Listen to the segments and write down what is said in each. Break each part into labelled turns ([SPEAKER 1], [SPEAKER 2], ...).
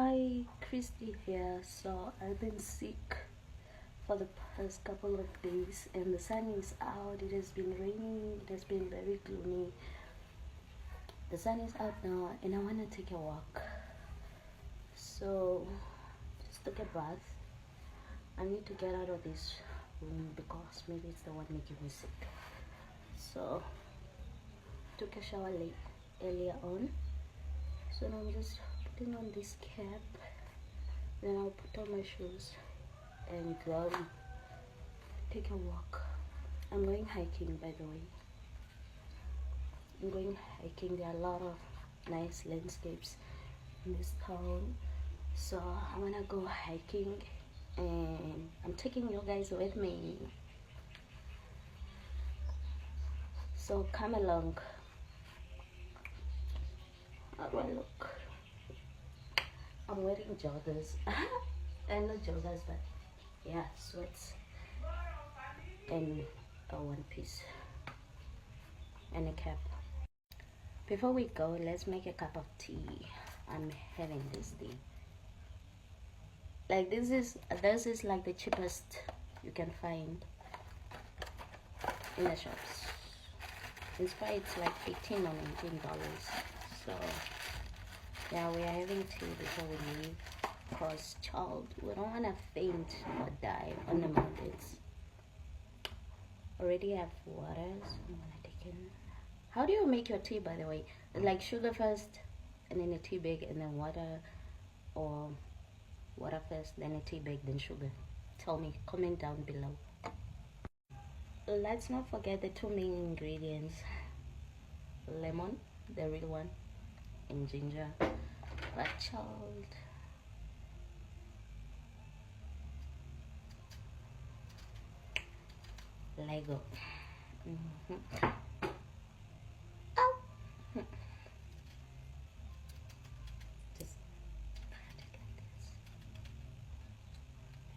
[SPEAKER 1] Hi, Christy here. So I've been sick for the past couple of days, and the sun is out. It has been raining, it has been very gloomy. The sun is out now, and I want to take a walk. So just took a bath. I need to get out of this room because maybe it's the one making me sick. So took a shower earlier on. So now I'm just putting on this cap. Then I'll put on my shoes and go take a walk. I'm going hiking, by the way. I'm going hiking. There are a lot of nice landscapes in this town, so I wanna go hiking, and I'm taking you guys with me. So come along. How do I look? I'm wearing joggers. And not joggers, but yeah, sweats and a one piece and a cap. Before we go, let's make a cup of tea. I'm having this tea. Like this is like the cheapest you can find in the shops. In Spy it's like $18 or $19. So yeah, we are having tea before we leave. Cause child, we don't wanna faint or die on the mountains. Already have water, so I'm gonna take in. How do you make your tea, by the way? Like sugar first, and then a tea bag, and then water, or water first, then a tea bag, then sugar? Tell me, comment down below. Let's not forget the two main ingredients: lemon, the real one, and ginger. But child, Lego. Oh. Just kind of like this.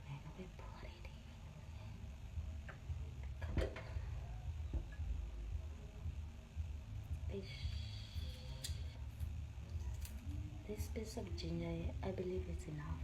[SPEAKER 1] And then we put it in. This piece of ginger, I believe it's enough.